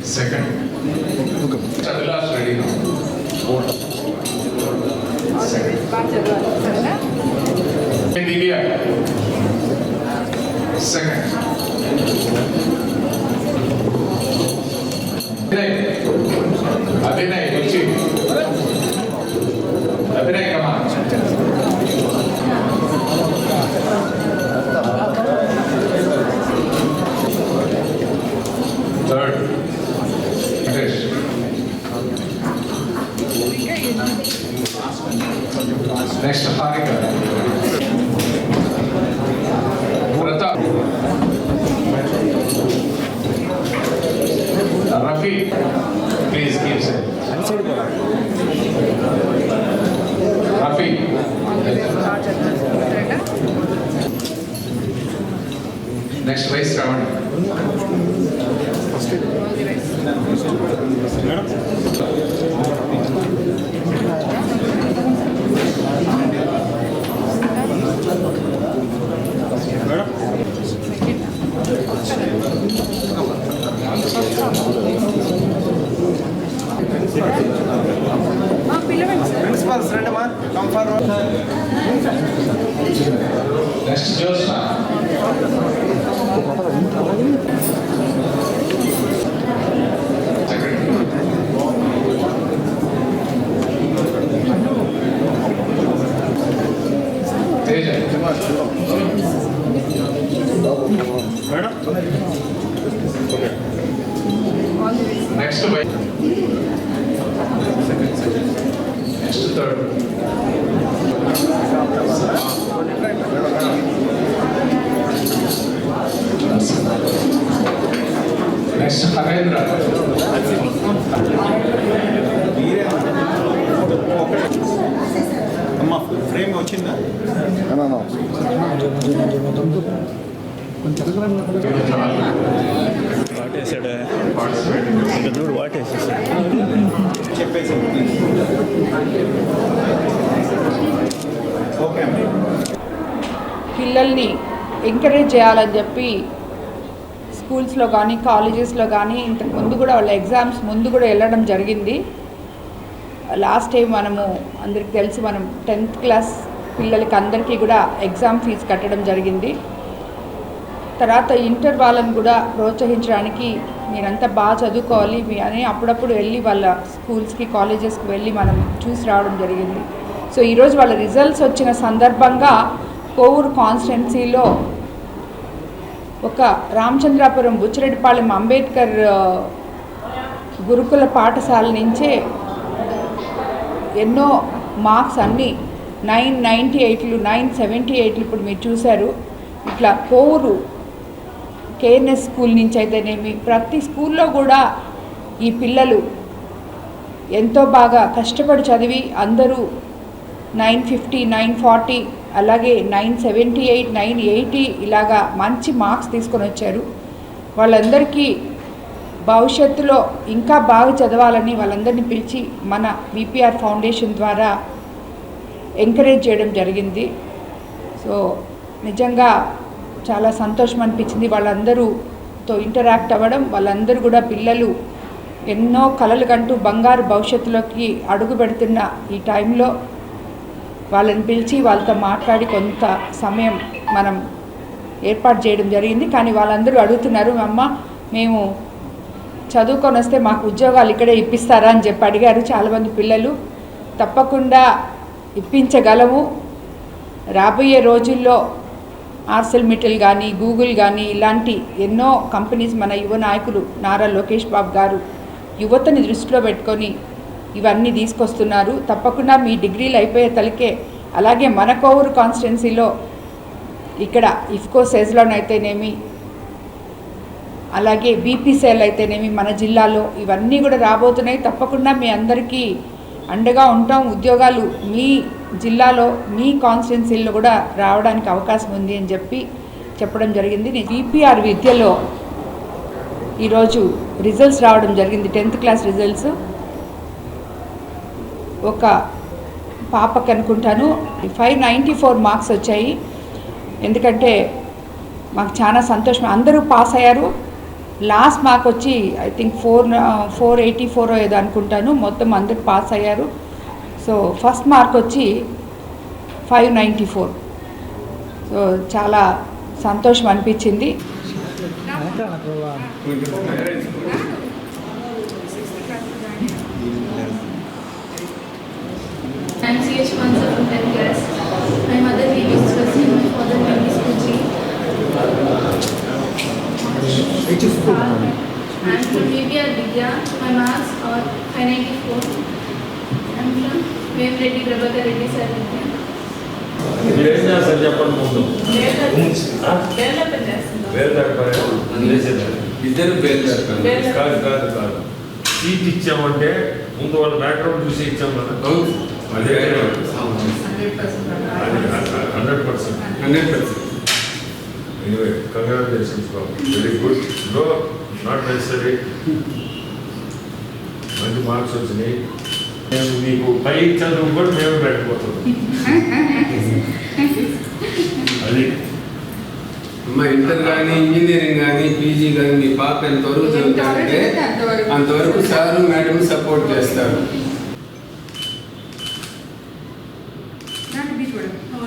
Second. Chavilas ready now. Divya. Second. Abhinay, Ruchi. Abhinay, come on. Third. Next, Harika. Pratap. Rafi, please give it. Rafi. Next, Vice Ravan. Next, Josna. Teja. Next, next, third. Next, Harendra. అమ్మా frame వచ్చిందా? వాటేసాడు ఇంకా చూడు వాటేసేసాడు చెప్పేసి okay. పిల్లల్ని encourage చేయాలని చెప్పి స్కూల్స్లో కానీ కాలేజెస్లో కానీ ఇంతకు ముందు కూడా వాళ్ళ ఎగ్జామ్స్ ముందు కూడా వెళ్ళడం జరిగింది. లాస్ట్ టైం మనము అందరికి తెలిసి మనం 10th క్లాస్ పిల్లలకి అందరికీ కూడా ఎగ్జామ్ ఫీజు కట్టడం జరిగింది. తర్వాత ఇంటర్ వాళ్ళని కూడా ప్రోత్సహించడానికి మీరంతా బాగా చదువుకోవాలి అని అప్పుడప్పుడు వెళ్ళి వాళ్ళ స్కూల్స్కి కాలేజెస్కి వెళ్ళి మనం చూసి రావడం జరిగింది. సో ఈరోజు వాళ్ళ రిజల్ట్స్ వచ్చిన సందర్భంగా కోవూరు కాన్స్టిట్యున్సీలో ఒక రామచంద్రాపురం బుచ్చిరెడ్డిపాళెం అంబేద్కర్ గురుకుల పాఠశాల నుంచే ఎన్నో మార్క్స్ అన్నీ 998లు 978లు ఇప్పుడు మీరు చూశారు. ఇట్లా కోవూరు కేఎన్ఎస్ స్కూల్ నుంచి అయితేనేమి ప్రతి స్కూల్లో కూడా ఈ పిల్లలు ఎంతో బాగా కష్టపడి చదివి అందరూ 950 940 అలాగే 978 980 ఇలాగా మంచి మార్క్స్ తీసుకొని వచ్చారు. వాళ్ళందరికీ భవిష్యత్తులో ఇంకా బాగా చదవాలని వాళ్ళందరినీ పిలిచి మన విపిఆర్ ఫౌండేషన్ ద్వారా ఎంకరేజ్ చేయడం జరిగింది. సో నిజంగా చాలా సంతోషం అనిపించింది. వాళ్ళందరూతో ఇంటరాక్ట్ అవ్వడం, వాళ్ళందరూ కూడా పిల్లలు ఎన్నో కలలు కంటూ బంగారు భవిష్యత్తులోకి అడుగు పెడుతున్న ఈ టైంలో వాళ్ళని పిలిచి వాళ్ళతో మాట్లాడి కొంత సమయం మనం ఏర్పాటు చేయడం జరిగింది. కానీ వాళ్ళందరూ అడుగుతున్నారు, అమ్మ మేము చదువుకొని వస్తే మాకు ఉద్యోగాలు ఇక్కడే ఇప్పిస్తారా అని చెప్పి అడిగారు చాలామంది పిల్లలు. తప్పకుండా ఇప్పించగలము. రాబోయే రోజుల్లో ఆర్సెల్మిటల్ కానీ గూగుల్ కానీ ఇలాంటి ఎన్నో కంపెనీస్ మన యువ నాయకులు నారా లోకేష్ బాబు గారు యువతని దృష్టిలో పెట్టుకొని ఇవన్నీ తీసుకొస్తున్నారు. తప్పకుండా మీ డిగ్రీలు అయిపోయే తలకే అలాగే మన కోవూరు కాన్స్టిట్యున్సీలో ఇక్కడ ఇఫ్కో సెజ్లోనైతేనేమి అలాగే బీపీసీఎల్ అయితేనేమి మన జిల్లాలో ఇవన్నీ కూడా రాబోతున్నాయి. తప్పకుండా మీ అందరికీ అండగా ఉంటాం. ఉద్యోగాలు మీ జిల్లాలో మీ కాన్స్టిట్యున్సీల్లో కూడా రావడానికి అవకాశం ఉంది అని చెప్పడం జరిగింది. విపిఆర్ విద్యలో ఈరోజు రిజల్ట్స్ రావడం జరిగింది. 10th క్లాస్ రిజల్ట్స్ ఒక పాపకి అనుకుంటాను 594 మార్క్స్ వచ్చాయి. ఎందుకంటే మాకు చాలా సంతోషం, అందరూ పాస్ అయ్యారు. లాస్ట్ మార్క్ వచ్చి ఐ థింక్ 484 ఏదో అనుకుంటాను. మొత్తం అందరు పాస్ అయ్యారు. సో ఫస్ట్ మార్క్ వచ్చి 594. సో చాలా సంతోషం అనిపించింది. I'm CH Mansa from 10th class. My mother name is Swasti, my father name is Puji. I'm from BBR Vidya. My marks are 594. I'm from Vemreddy Prabhakar Reddy sir Vidya. ఏం చేస్తారు చెప్పండి ముందు వేరు ఇద్దరు బయలుదేరుతారు. కాదు సీట్ ఇచ్చామంటే ముందు వాళ్ళ బ్యాక్గ్రౌండ్ చూసి ఇచ్చాం కదా అదే 100%. ఎనీవే కంగ్రాచులేషన్స్ బాబు, very good. No not necessary, మంచి మార్క్స్ వచ్చినాయి. మేము మీకు పై చదువు కూడా మేము పెట్టిపోతున్నాం. అది అమ్మ ఇంటర్ కానీ ఇంజనీరింగ్ కానీ పీజీ కానీ మీ పాప ఎంతవరకు చదువుతారంటే అంతవరకు సారు మేడం సపోర్ట్ చేస్తారు. Oh,